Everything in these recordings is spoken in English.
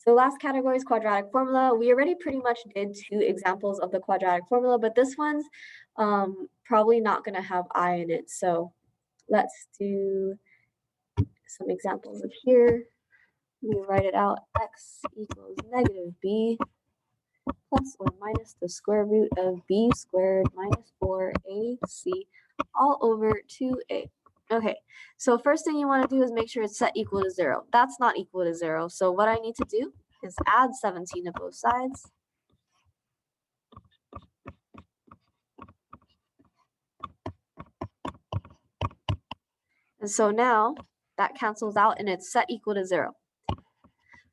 So last category is quadratic formula. We already pretty much did 2 examples of the quadratic formula, but this one's probably not going to have I in it. So let's do some examples of here. We write it out. X equals negative b plus or minus the square root of b squared minus 4ac all over 2a. Okay, so first thing you want to do is make sure it's set equal to 0. That's not equal to 0. So what I need to do is add 17 to both sides. And so now that cancels out and it's set equal to 0.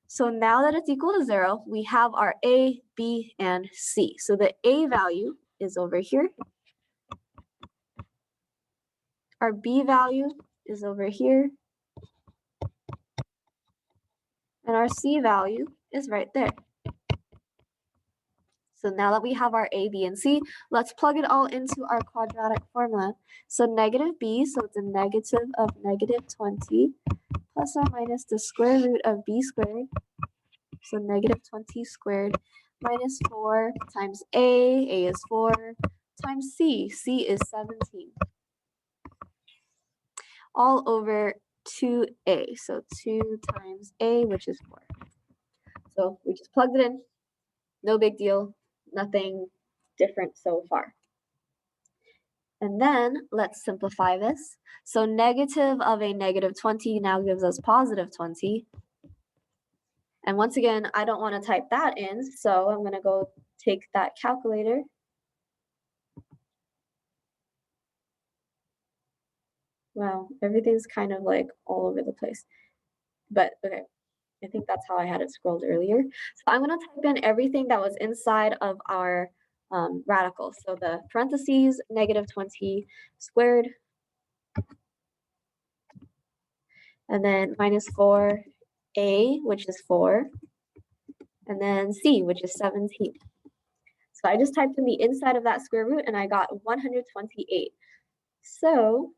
So now that it's equal to 0, we have our A, B, and C. So the A value is over here. Our B value is over here. And our C value is right there. So now that we have our A, B, and C, let's plug it all into our quadratic formula. So negative b, so it's a negative of negative 20 plus or minus the square root of b squared. So negative 20 squared minus 4 times A is 4, times C is 17. All over 2A, so 2 times A, which is 4. So we just plugged it in, no big deal, nothing different so far. And then let's simplify this. So negative of a negative 20 now gives us positive 20. And once again, I don't want to type that in, so I'm going to go take that calculator. Wow, everything's kind of like all over the place. But okay, I think that's how I had it scrolled earlier. So I'm going to type in everything that was inside of our radical. So the parentheses, negative 20 squared, and then minus 4a, which is 4, and then c, which is 17. So I just typed in the inside of that square root and I got 128. So,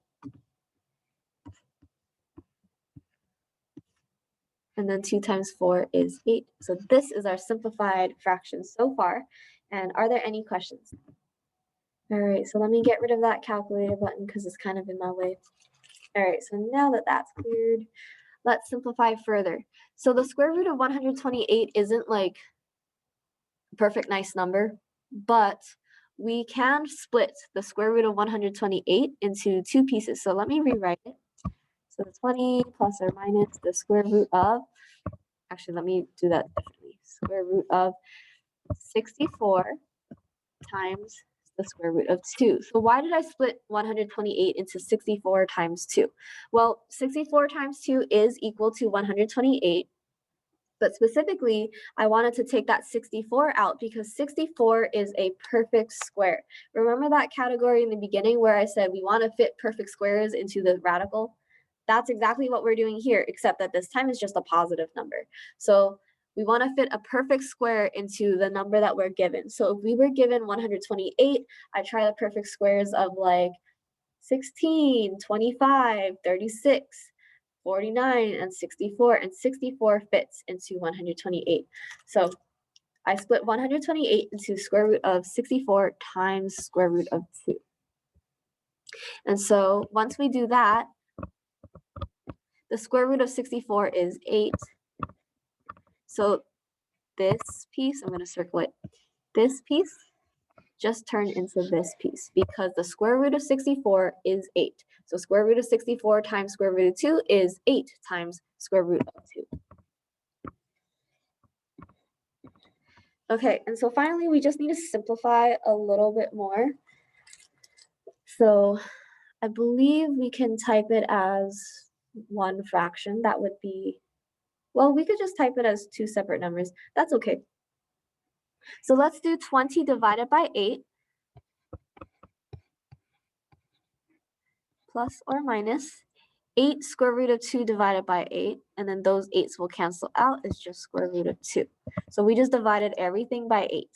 and then 2 times 4 is 8. So this is our simplified fraction so far. And are there any questions? All right, so let me get rid of that calculator button because it's kind of in my way. All right, so now that that's cleared, let's simplify further. So the square root of 128 isn't like a perfect nice number, but we can split the square root of 128 into 2 pieces. So let me rewrite it. So 20 plus or minus the square root of, actually let me do that differently, square root of 64 times the square root of 2. So why did I split 128 into 64 times 2? Well, 64 times 2 is equal to 128, but specifically, I wanted to take that 64 out because 64 is a perfect square. Remember that category in the beginning where I said we want to fit perfect squares into the radical? That's exactly what we're doing here, except that this time is just a positive number. So we want to fit a perfect square into the number that we're given. So if we were given 128, I try the perfect squares of like 16, 25, 36, 49, and 64, and 64 fits into 128. So I split 128 into square root of 64 times square root of 2. And so once we do that, the square root of 64 is 8. So this piece, I'm going to circle it, this piece just turned into this piece because the square root of 64 is 8. So square root of 64 times square root of 2 is 8 times square root of 2. Okay, and so finally we just need to simplify a little bit more. So I believe we can type it as one fraction. That would be, well, we could just type it as 2 separate numbers. That's okay. So let's do 20 divided by 8 plus or minus 8 square root of 2 divided by 8, and then those 8s will cancel out. It's just square root of 2. So we just divided everything by 8.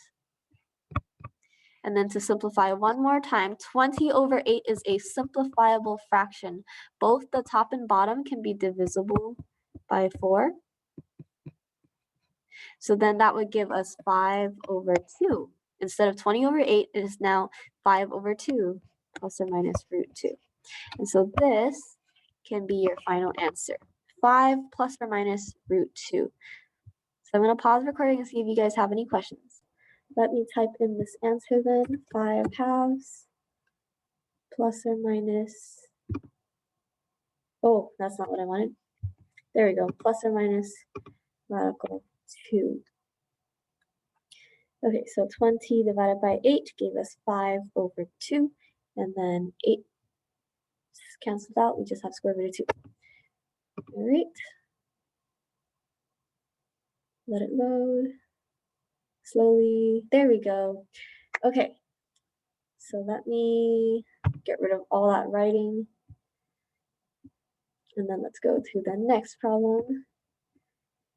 And then to simplify one more time, 20 over 8 is a simplifiable fraction. Both the top and bottom can be divisible by 4. So then that would give us 5 over 2. Instead of 20 over 8, it is now 5 over 2 plus or minus root 2. And so this can be your final answer, 5 plus or minus root 2. So I'm going to pause the recording and see if you guys have any questions. Let me type in this answer then, 5 halves plus or minus, oh, that's not what I wanted. There we go, plus or minus radical 2. Okay, so 20 divided by 8 gave us 5 over 2, and then 8 cancels out, we just have square root of 2. All right, let it load slowly. There we go. Okay, so let me get rid of all that writing, and then let's go to the next problem.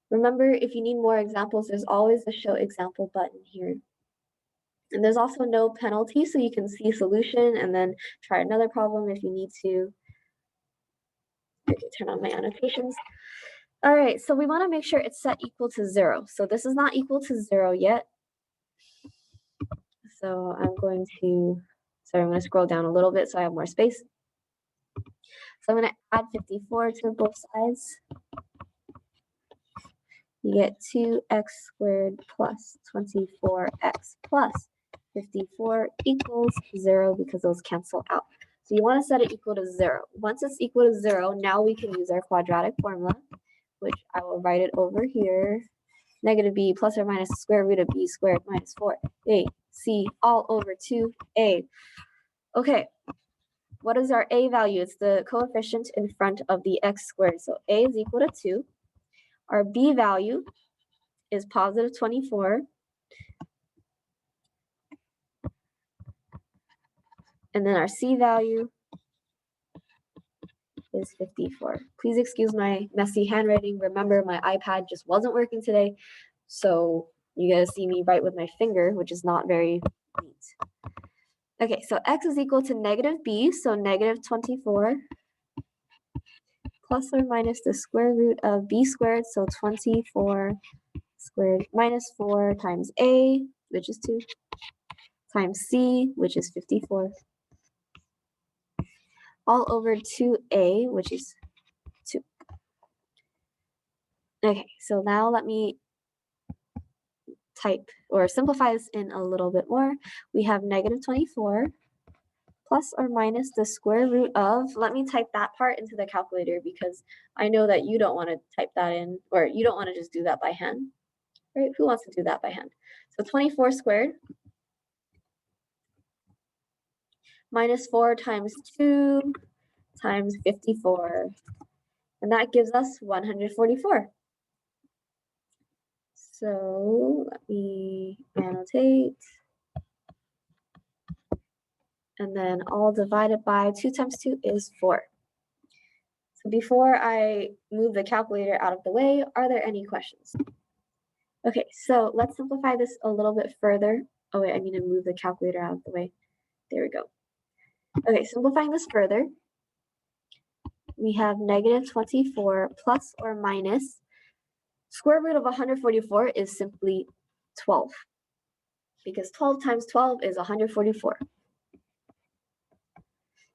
Remember, if you need more examples, there's always the show example button here. And there's also no penalty, so you can see solution and then try another problem if you need to. Okay, turn on my annotations. All right, so we want to make sure it's set equal to 0. So this is not equal to 0 yet. So I'm going to scroll down a little bit so I have more space. So I'm going to add 54 to both sides. You get 2x squared plus 24x plus 54 equals 0 because those cancel out. So you want to set it equal to 0. Once it's equal to 0, now we can use our quadratic formula, which I will write it over here. Negative b plus or minus the square root of b squared minus 4ac all over 2a. Okay, what is our a value? It's the coefficient in front of the x squared. So a is equal to 2. Our b value is positive 24. And then our c value is 54. Please excuse my messy handwriting. Remember, my iPad just wasn't working today, so you guys see me write with my finger, which is not very neat. Okay, so x is equal to negative b, so negative 24 plus or minus the square root of b squared, so 24 squared minus 4 times a, which is 2, times c, which is 54, all over 2a, which is 2. Okay, so now let me type or simplify this in a little bit more. We have negative 24 plus or minus the square root of, let me type that part into the calculator because I know that you don't want to type that in, or you don't want to just do that by hand, right? Who wants to do that by hand? So 24 squared minus 4 times 2 times 54, and that gives us 144. So let me annotate. And then all divided by 2 times 2 is 4. So before I move the calculator out of the way, are there any questions? Okay, so let's simplify this a little bit further. Oh wait, I need to move the calculator out of the way. There we go. Okay, simplifying this further, we have negative 24 plus or minus square root of 144 is simply 12, because 12 times 12 is 144.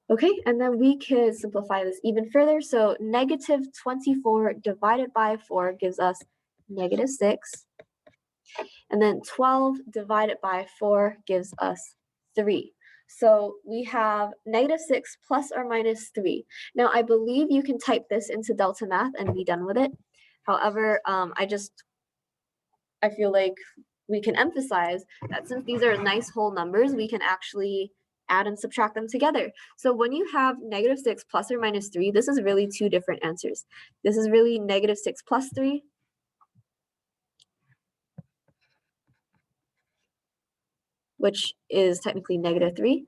Okay, and then we could simplify this even further. So negative 24 divided by 4 gives us negative 6. And then 12 divided by 4 gives us 3. So we have negative 6 plus or minus 3. Now, I believe you can type this into Delta Math and be done with it. However, I feel like we can emphasize that since these are nice whole numbers, we can actually add and subtract them together. So when you have negative 6 plus or minus 3, this is really two different answers. This is really negative 6 plus 3. Which is technically negative 3.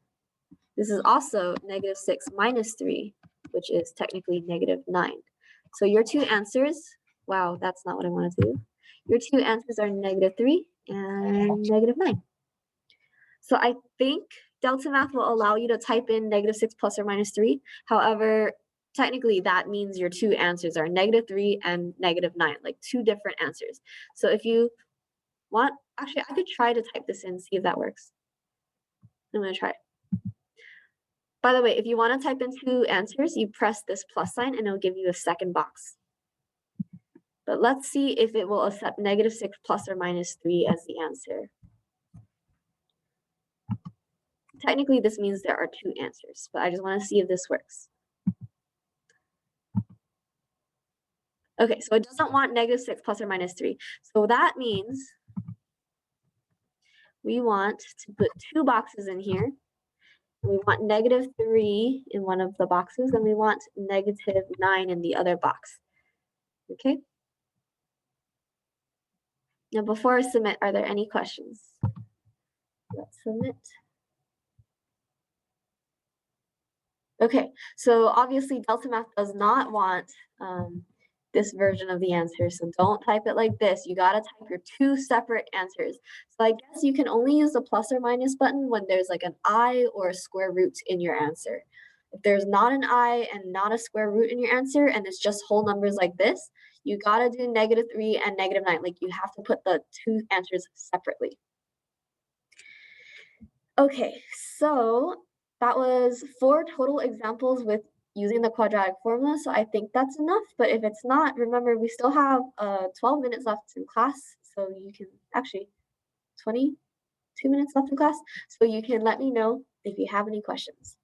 This is also negative 6 minus 3, which is technically negative 9. So your two answers, wow, that's not what I wanted to do. Your two answers are negative 3 and negative 9. So I think Delta Math will allow you to type in negative 6 plus or minus 3. However, technically that means your two answers are -3 and -9, like two different answers. So if you want, actually, I could try to type this in, see if that works. I'm gonna try. By the way, if you want to type in two answers, you press this plus sign and it'll give you a second box. But let's see if it will accept -6 plus or -3 as the answer. Technically, this means there are two answers, but I just want to see if this works. Okay, so it doesn't want -6 plus or -3. So that means we want to put two boxes in here. We want -3 in one of the boxes, and we want -9 in the other box. Okay? Now, before I submit, are there any questions? Let's submit. Okay, so obviously Delta Math does not want this version of the answer, so don't type it like this. You gotta type your two separate answers. So I guess you can only use the plus or minus button when there's like an I or a square root in your answer. If there's not an I and not a square root in your answer and it's just whole numbers like this, you gotta do -3 and -9. Like you have to put the two answers separately. Okay, so that was 4 total examples with using the quadratic formula, so I think that's enough, but if it's not, remember we still have 12 minutes left in class, so you can actually 22 minutes left in class, so you can let me know if you have any questions.